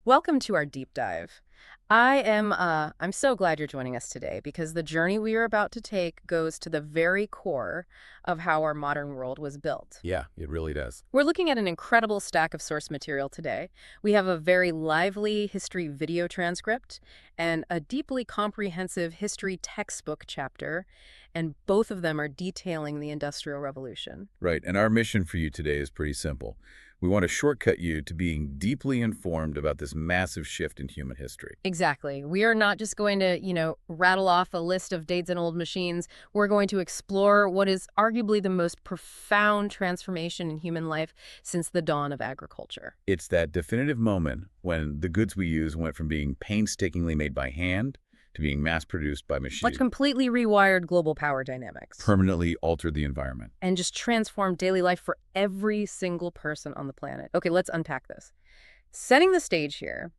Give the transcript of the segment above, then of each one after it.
Welcome to our deep dive. I'm so glad you're joining us today because the journey we are about to take goes to the very core of how our modern world was built. Yeah, it really does. We're looking at an incredible stack of source material today. We have a very lively history video transcript and a deeply comprehensive history textbook chapter, and both of them are detailing the Industrial Revolution. Right, and our mission for you today is pretty simple. We want to shortcut you to being deeply informed about this massive shift in human history. Exactly. We are not just going to, rattle off a list of dates and old machines. We're going to explore what is arguably the most profound transformation in human life since the dawn of agriculture. It's that definitive moment when the goods we use went from being painstakingly made by hand to being mass-produced by machine. Which completely rewired global power dynamics. Permanently altered the environment. And just transformed daily life for every single person on the planet. Okay, let's unpack this. Setting the stage here,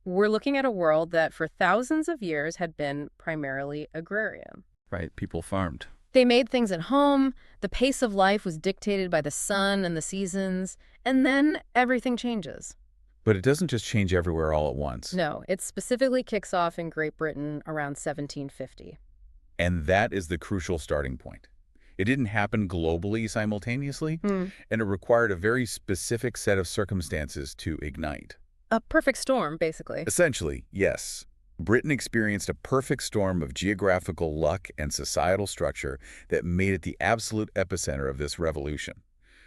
we're looking at a world that for thousands of years had been primarily agrarian. Right, people farmed. They made things at home, the pace of life was dictated by the sun and the seasons, and then everything changes. But it doesn't just change everywhere all at once. No, it specifically kicks off in Great Britain around 1750. And that is the crucial starting point. It didn't happen globally simultaneously, and it required a very specific set of circumstances to ignite. A perfect storm, basically. Essentially, yes. Britain experienced a perfect storm of geographical luck and societal structure that made it the absolute epicenter of this revolution.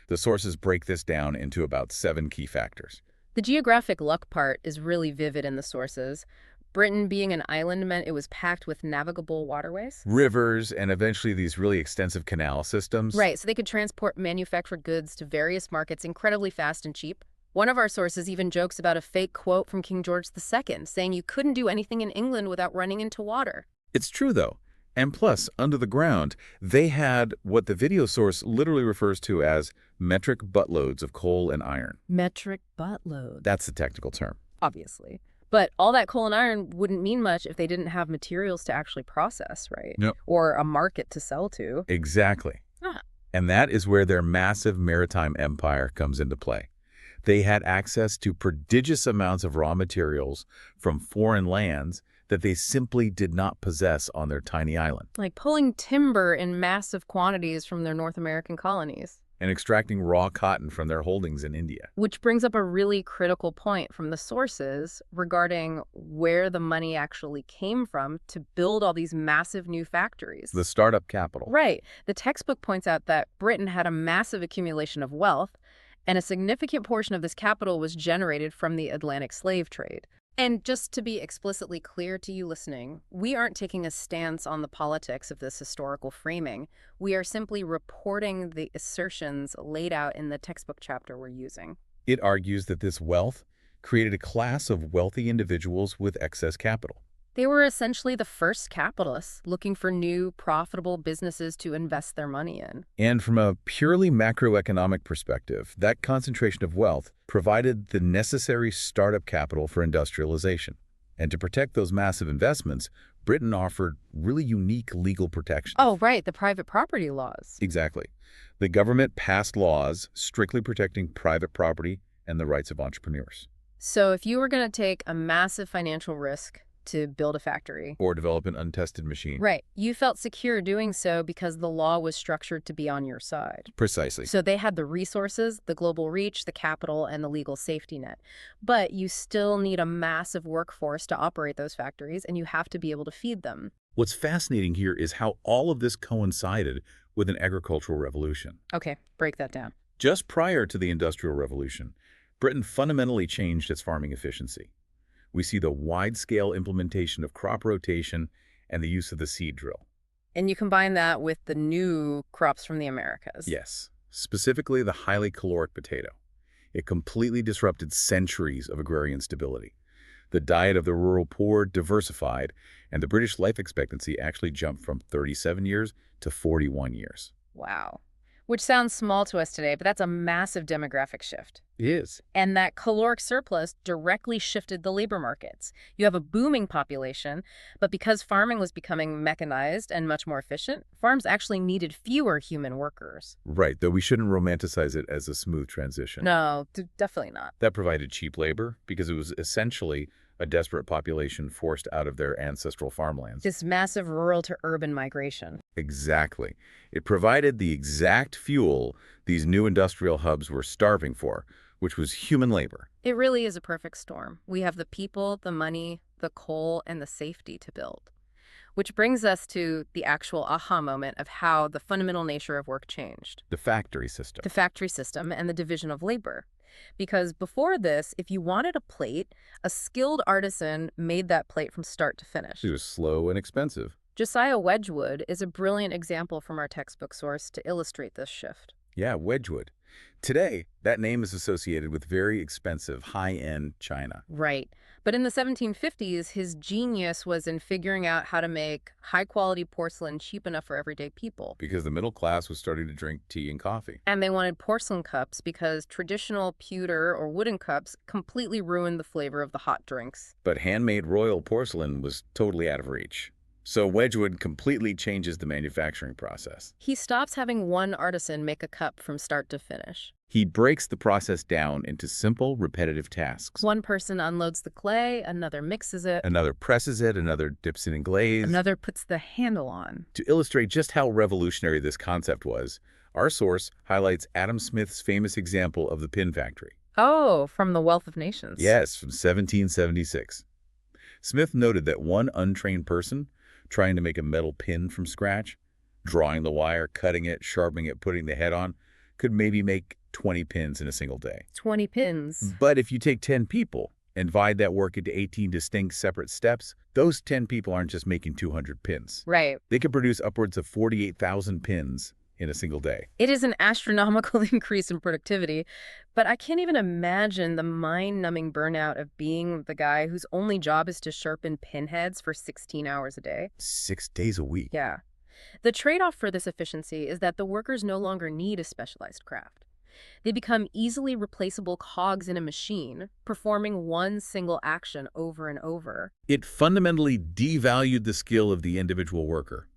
The sources break this down into about 7 key factors. The geographic luck part is really vivid in the sources. Britain being an island meant it was packed with navigable waterways. Rivers and eventually these really extensive canal systems. Right, so they could transport manufactured goods to various markets incredibly fast and cheap. One of our sources even jokes about a fake quote from King George II saying you couldn't do anything in England without running into water. It's true, though. And plus, under the ground, they had what the video source literally refers to as metric buttloads of coal and iron. Metric buttload. That's the technical term. Obviously. But all that coal and iron wouldn't mean much if they didn't have materials to actually process, right? Yep. Or a market to sell to. Exactly. Ah. And that is where their massive maritime empire comes into play. They had access to prodigious amounts of raw materials from foreign lands that they simply did not possess on their tiny island. Like pulling timber in massive quantities from their North American colonies. And extracting raw cotton from their holdings in India. Which brings up a really critical point from the sources regarding where the money actually came from to build all these massive new factories. The startup capital. Right. The textbook points out that Britain had a massive accumulation of wealth, and a significant portion of this capital was generated from the Atlantic slave trade. And just to be explicitly clear to you listening, we aren't taking a stance on the politics of this historical framing. We are simply reporting the assertions laid out in the textbook chapter we're using. It argues that this wealth created a class of wealthy individuals with excess capital. They were essentially the first capitalists looking for new, profitable businesses to invest their money in. And from a purely macroeconomic perspective, that concentration of wealth provided the necessary startup capital for industrialization. And to protect those massive investments, Britain offered really unique legal protections. Oh, right, the private property laws. Exactly. The government passed laws strictly protecting private property and the rights of entrepreneurs. So if you were going to take a massive financial risk to build a factory. Or develop an untested machine. Right. You felt secure doing so because the law was structured to be on your side. Precisely. So they had the resources, the global reach, the capital, and the legal safety net. But you still need a massive workforce to operate those factories, and you have to be able to feed them. What's fascinating here is how all of this coincided with an agricultural revolution. Okay, break that down. Just prior to the Industrial Revolution, Britain fundamentally changed its farming efficiency. We see the wide-scale implementation of crop rotation and the use of the seed drill. And you combine that with the new crops from the Americas. Yes, specifically the highly caloric potato. It completely disrupted centuries of agrarian stability. The diet of the rural poor diversified, and the British life expectancy actually jumped from 37 years to 41 years. Wow. which sounds small to us today, but that's a massive demographic shift. It is. And that caloric surplus directly shifted the labor markets. You have a booming population, but because farming was becoming mechanized and much more efficient, farms actually needed fewer human workers. Right, though we shouldn't romanticize it as a smooth transition. No, definitely not. That provided cheap labor because it was essentially a desperate population forced out of their ancestral farmlands. This massive rural to urban migration. Exactly. It provided the exact fuel these new industrial hubs were starving for, which was human labor. It really is a perfect storm. We have the people, the money, the coal, and the safety to build. Which brings us to the actual aha moment of how the fundamental nature of work changed. The factory system. The factory system and the division of labor. Because before this, if you wanted a plate, a skilled artisan made that plate from start to finish. It was slow and expensive. Josiah Wedgwood is a brilliant example from our textbook source to illustrate this shift. Yeah, Wedgwood. Today, that name is associated with very expensive, high-end china. Right. But in the 1750s, his genius was in figuring out how to make high-quality porcelain cheap enough for everyday people. Because the middle class was starting to drink tea and coffee. And they wanted porcelain cups because traditional pewter or wooden cups completely ruined the flavor of the hot drinks. But handmade royal porcelain was totally out of reach. So Wedgwood completely changes the manufacturing process. He stops having one artisan make a cup from start to finish. He breaks the process down into simple, repetitive tasks. One person unloads the clay, another mixes it, Another presses it, another dips it in glaze. another puts the handle on. To illustrate just how revolutionary this concept was, our source highlights Adam Smith's famous example of the pin factory. Oh, from The Wealth of Nations. Yes, from 1776. Smith noted that one untrained person trying to make a metal pin from scratch, drawing the wire, cutting it, sharpening it, putting the head on, could maybe make 20 pins in a single day. 20 pins. But if you take 10 people and divide that work into 18 distinct separate steps, those 10 people aren't just making 200 pins. Right. They could produce upwards of 48,000 pins in a single day. It is an astronomical increase in productivity, but I can't even imagine the mind-numbing burnout of being the guy whose only job is to sharpen pinheads for 16 hours a day. 6 days a week. Yeah. The trade-off for this efficiency is that the workers no longer need a specialized craft. They become easily replaceable cogs in a machine, performing one single action over and over. It fundamentally devalued the skill of the individual worker.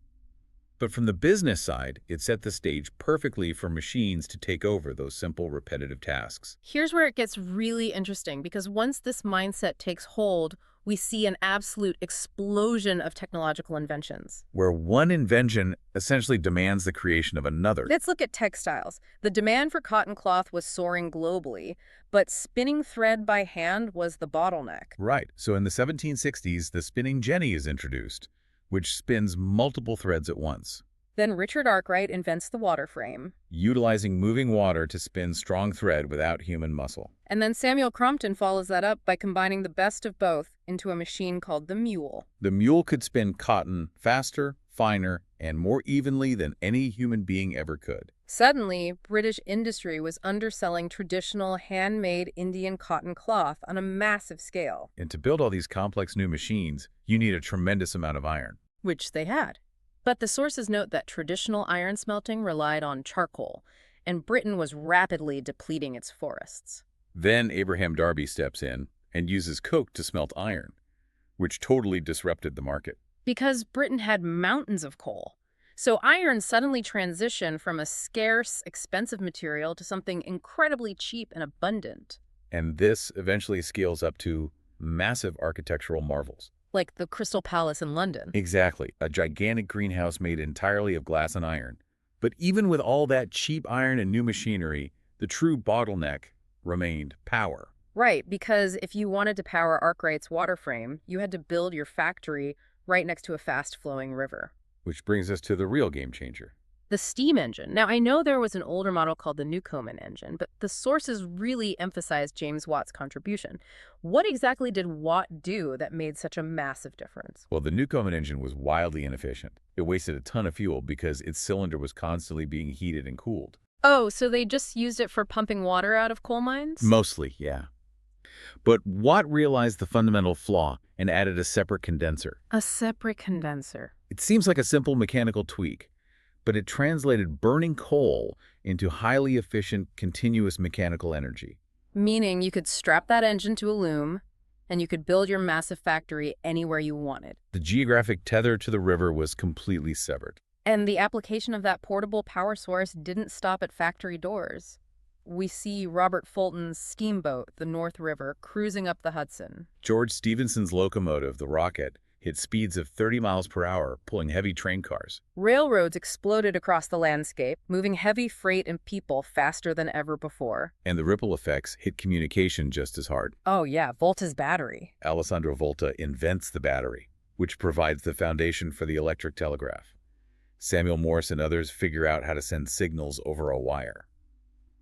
But from the business side, it set the stage perfectly for machines to take over those simple, repetitive tasks. Here's where it gets really interesting, because once this mindset takes hold, we see an absolute explosion of technological inventions. Where one invention essentially demands the creation of another. Let's look at textiles. The demand for cotton cloth was soaring globally, but spinning thread by hand was the bottleneck. Right. So in the 1760s, the spinning jenny is introduced, which spins multiple threads at once. Then Richard Arkwright invents the water frame. Utilizing moving water to spin strong thread without human muscle. And then Samuel Crompton follows that up by combining the best of both into a machine called the mule. The mule could spin cotton faster, finer, and more evenly than any human being ever could. Suddenly, British industry was underselling traditional handmade Indian cotton cloth on a massive scale. And to build all these complex new machines, you need a tremendous amount of iron. Which they had. But the sources note that traditional iron smelting relied on charcoal, and Britain was rapidly depleting its forests. Then Abraham Darby steps in and uses coke to smelt iron, which totally disrupted the market. Because Britain had mountains of coal. So iron suddenly transitioned from a scarce, expensive material to something incredibly cheap and abundant. And this eventually scales up to massive architectural marvels. Like the Crystal Palace in London. Exactly, a gigantic greenhouse made entirely of glass and iron. But even with all that cheap iron and new machinery, the true bottleneck remained power. Right, because if you wanted to power Arkwright's water frame, you had to build your factory right next to a fast-flowing river. Which brings us to the real game changer. The steam engine. Now, I know there was an older model called the Newcomen engine, but the sources really emphasized James Watt's contribution. What exactly did Watt do that made such a massive difference? Well, the Newcomen engine was wildly inefficient. It wasted a ton of fuel because its cylinder was constantly being heated and cooled. Oh, so they just used it for pumping water out of coal mines? Mostly, yeah. But Watt realized the fundamental flaw and added a separate condenser. A separate condenser. It seems like a simple mechanical tweak, but it translated burning coal into highly efficient, continuous mechanical energy. Meaning you could strap that engine to a loom, and you could build your massive factory anywhere you wanted. The geographic tether to the river was completely severed. And the application of that portable power source didn't stop at factory doors. We see Robert Fulton's steamboat, the North River, cruising up the Hudson. George Stephenson's locomotive, the Rocket, hit speeds of 30 miles per hour, pulling heavy train cars. Railroads exploded across the landscape, moving heavy freight and people faster than ever before. And the ripple effects hit communication just as hard. Oh yeah, Volta's battery. Alessandro Volta invents the battery, which provides the foundation for the electric telegraph. Samuel Morse and others figure out how to send signals over a wire.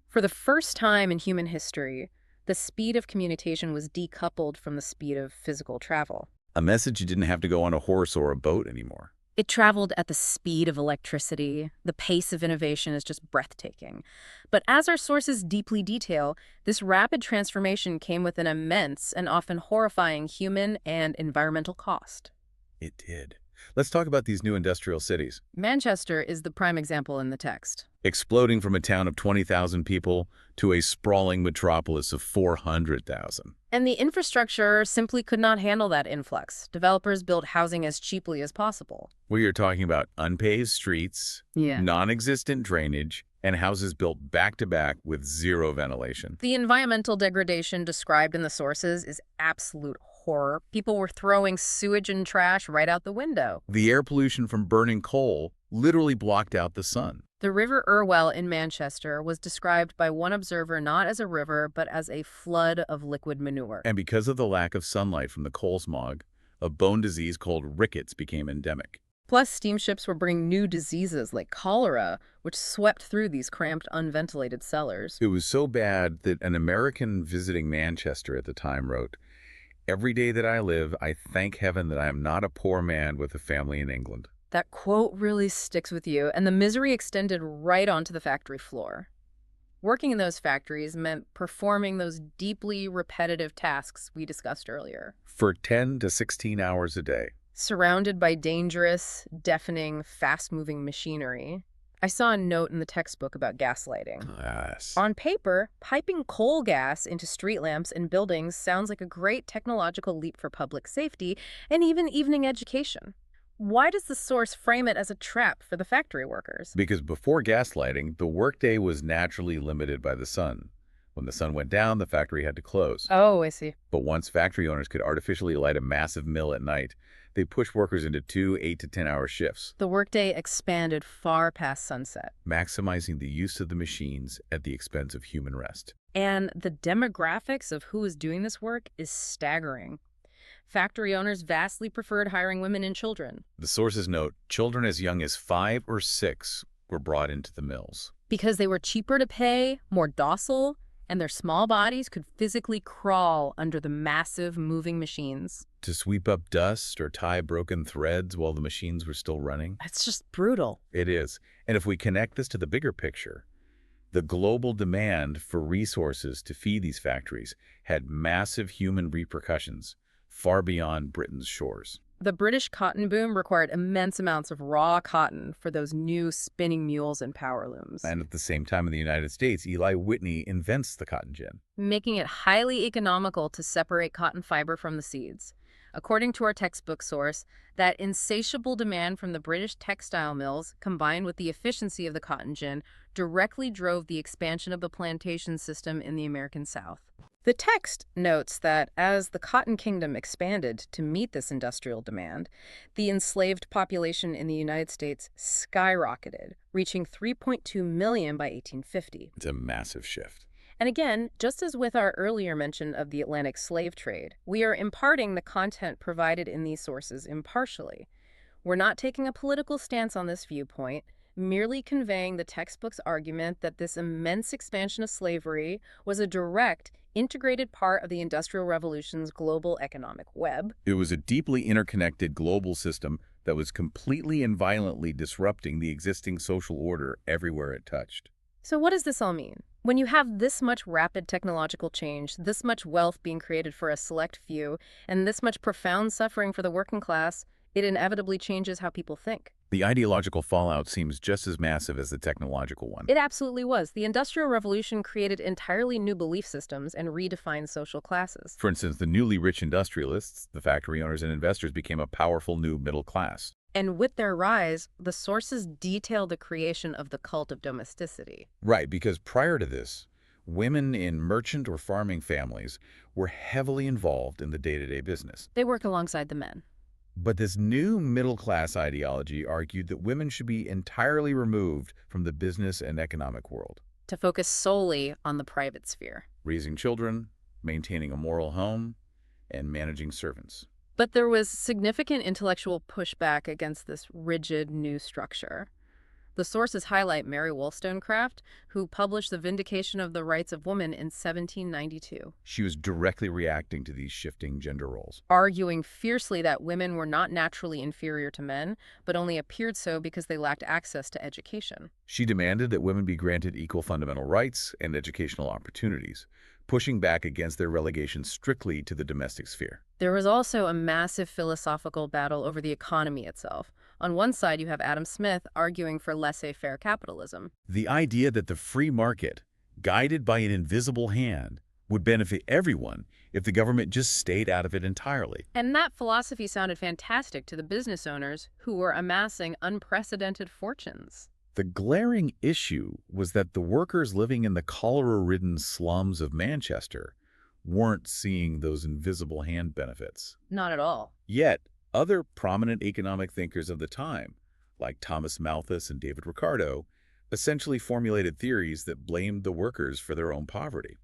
For the first time in human history, the speed of communication was decoupled from the speed of physical travel. A message didn't have to go on a horse or a boat anymore. It traveled at the speed of electricity. The pace of innovation is just breathtaking. But as our sources deeply detail, this rapid transformation came with an immense and often horrifying human and environmental cost. It did. Let's talk about these new industrial cities. Manchester is the prime example in the text. Exploding from a town of 20,000 people to a sprawling metropolis of 400,000. And the infrastructure simply could not handle that influx. Developers built housing as cheaply as possible. We are talking about unpaved streets, Yeah. non-existent drainage, and houses built back-to-back with zero ventilation. The environmental degradation described in the sources is absolute horror. People were throwing sewage and trash right out the window. The air pollution from burning coal literally blocked out the sun. The River Irwell in Manchester was described by one observer not as a river, but as a flood of liquid manure. And because of the lack of sunlight from the coal smog, a bone disease called rickets became endemic. Plus, steamships were bringing new diseases like cholera, which swept through these cramped, unventilated cellars. It was so bad that an American visiting Manchester at the time wrote, "Every day that I live, I thank heaven that I am not a poor man with a family in England." That quote really sticks with you, and the misery extended right onto the factory floor. Working in those factories meant performing those deeply repetitive tasks we discussed earlier. For 10 to 16 hours a day. Surrounded by dangerous, deafening, fast-moving machinery. I saw a note in the textbook about gaslighting. Yes. On paper, piping coal gas into street lamps in buildings sounds like a great technological leap for public safety and even evening education. Why does the source frame it as a trap for the factory workers? Because before gaslighting, the workday was naturally limited by the sun. When the sun went down, the factory had to close. Oh, I see. But once factory owners could artificially light a massive mill at night, they pushed workers into 2 8 to 10-hour shifts, The workday expanded far past sunset. maximizing the use of the machines at the expense of human rest. And the demographics of who is doing this work is staggering. Factory owners vastly preferred hiring women and children The sources note children as young as 5 or 6 were brought into the mills. because they were cheaper to pay, more docile, and their small bodies could physically crawl under the massive moving machines. To sweep up dust or tie broken threads while the machines were still running. It's just brutal. It is. And if we connect this to the bigger picture, the global demand for resources to feed these factories had massive human repercussions far beyond Britain's shores. The British cotton boom required immense amounts of raw cotton for those new spinning mules and power looms, And at the same time in the United States, Eli Whitney invents the cotton gin. making it highly economical to separate cotton fiber from the seeds. According to our textbook source, that insatiable demand from the British textile mills, combined with the efficiency of the cotton gin, directly drove the expansion of the plantation system in the American South. The text notes that as the Cotton Kingdom expanded to meet this industrial demand, the enslaved population in the United States skyrocketed, reaching 3.2 million by 1850. It's a massive shift. And again, just as with our earlier mention of the Atlantic slave trade, we are imparting the content provided in these sources impartially. We're not taking a political stance on this viewpoint, merely conveying the textbook's argument that this immense expansion of slavery was a direct, integrated part of the Industrial Revolution's global economic web. It was a deeply interconnected global system that was completely and violently disrupting the existing social order everywhere it touched. So what does this all mean? When you have this much rapid technological change, this much wealth being created for a select few, and this much profound suffering for the working class, It inevitably changes how people think. The ideological fallout seems just as massive as the technological one. It absolutely was. The Industrial Revolution created entirely new belief systems and redefined social classes. For instance, the newly rich industrialists, the factory owners and investors, became a powerful new middle class. And with their rise, the sources detail the creation of the cult of domesticity. Right, because prior to this, women in merchant or farming families were heavily involved in the day-to-day business. They work alongside the men. But this new middle-class ideology argued that women should be entirely removed from the business and economic world. To focus solely on the private sphere. Raising children, maintaining a moral home, and managing servants. But there was significant intellectual pushback against this rigid new structure. The sources highlight Mary Wollstonecraft, who published The Vindication of the Rights of Woman in 1792. She was directly reacting to these shifting gender roles. Arguing fiercely that women were not naturally inferior to men, but only appeared so because they lacked access to education. She demanded that women be granted equal fundamental rights and educational opportunities, pushing back against their relegation strictly to the domestic sphere. There was also a massive philosophical battle over the economy itself. On one side, you have Adam Smith arguing for laissez-faire capitalism. The idea that the free market, guided by an invisible hand, would benefit everyone if the government just stayed out of it entirely. And that philosophy sounded fantastic to the business owners who were amassing unprecedented fortunes. The glaring issue was that the workers living in the cholera-ridden slums of Manchester weren't seeing those invisible hand benefits. Not at all. Yet, other prominent economic thinkers of the time, like Thomas Malthus and David Ricardo, essentially formulated theories that blamed the workers for their own poverty.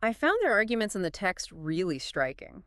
I found their arguments in the text really striking.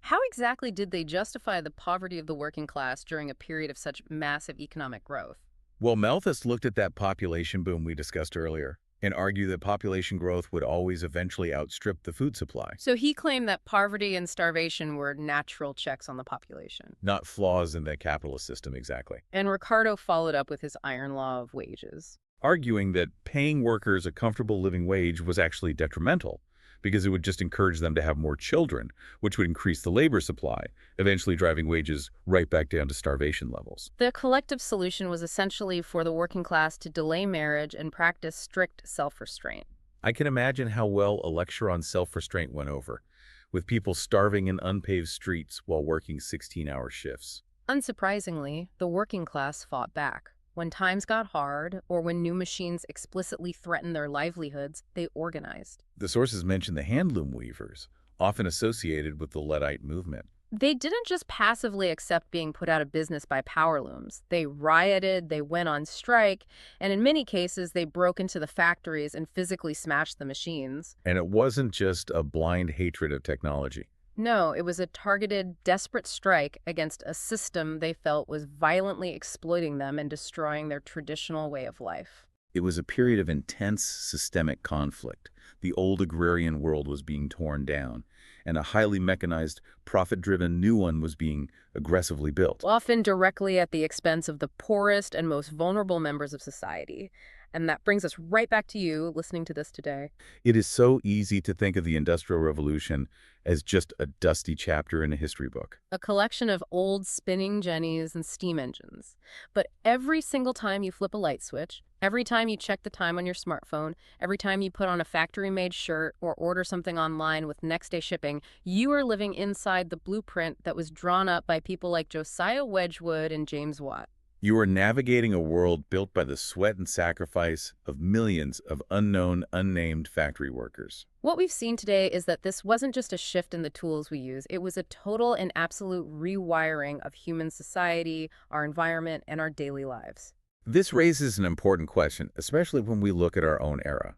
How exactly did they justify the poverty of the working class during a period of such massive economic growth? Well, Malthus looked at that population boom we discussed earlier and argued that population growth would always eventually outstrip the food supply. So he claimed that poverty and starvation were natural checks on the population. Not flaws in the capitalist system exactly. And Ricardo followed up with his iron law of wages, Arguing that paying workers a comfortable living wage was actually detrimental because it would just encourage them to have more children, which would increase the labor supply, eventually driving wages right back down to starvation levels. The collective solution was essentially for the working class to delay marriage and practice strict self-restraint. I can imagine how well a lecture on self-restraint went over, with people starving in unpaved streets while working 16-hour shifts. Unsurprisingly, the working class fought back. When times got hard, or when new machines explicitly threatened their livelihoods, they organized. The sources mention the handloom weavers, often associated with the Luddite movement. They didn't just passively accept being put out of business by power looms. They rioted, they went on strike, and in many cases, they broke into the factories and physically smashed the machines. And it wasn't just a blind hatred of technology. No, it was a targeted, desperate strike against a system they felt was violently exploiting them and destroying their traditional way of life. It was a period of intense systemic conflict. The old agrarian world was being torn down, and a highly mechanized, profit-driven new one was being aggressively built. Often directly at the expense of the poorest and most vulnerable members of society. And that brings us right back to you listening to this today. It is so easy to think of the Industrial Revolution as just a dusty chapter in a history book. A collection of old spinning jennies and steam engines. But every single time you flip a light switch, every time you check the time on your smartphone, every time you put on a factory-made shirt or order something online with next-day shipping, you are living inside the blueprint that was drawn up by people like Josiah Wedgwood and James Watt. You are navigating a world built by the sweat and sacrifice of millions of unknown, unnamed factory workers. What we've seen today is that this wasn't just a shift in the tools we use. It was a total and absolute rewiring of human society, our environment, and our daily lives. This raises an important question, especially when we look at our own era.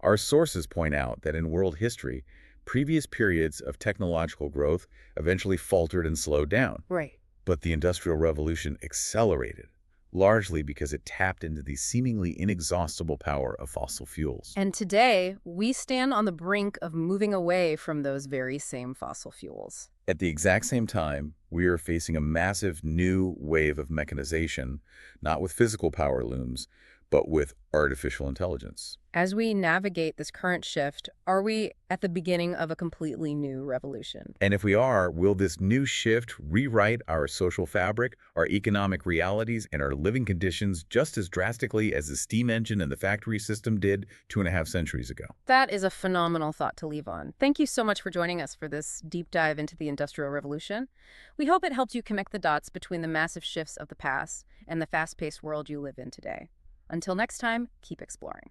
Our sources point out that in world history, previous periods of technological growth eventually faltered and slowed down. Right. But the Industrial Revolution accelerated, largely because it tapped into the seemingly inexhaustible power of fossil fuels. And today, we stand on the brink of moving away from those very same fossil fuels. At the exact same time, we are facing a massive new wave of mechanization, not with physical power looms, but with artificial intelligence. As we navigate this current shift, are we at the beginning of a completely new revolution? And if we are, will this new shift rewrite our social fabric, our economic realities, and our living conditions just as drastically as the steam engine and the factory system did 2.5 centuries ago? That is a phenomenal thought to leave on. Thank you so much for joining us for this deep dive into the Industrial Revolution. We hope it helped you connect the dots between the massive shifts of the past and the fast-paced world you live in today. Until next time, keep exploring.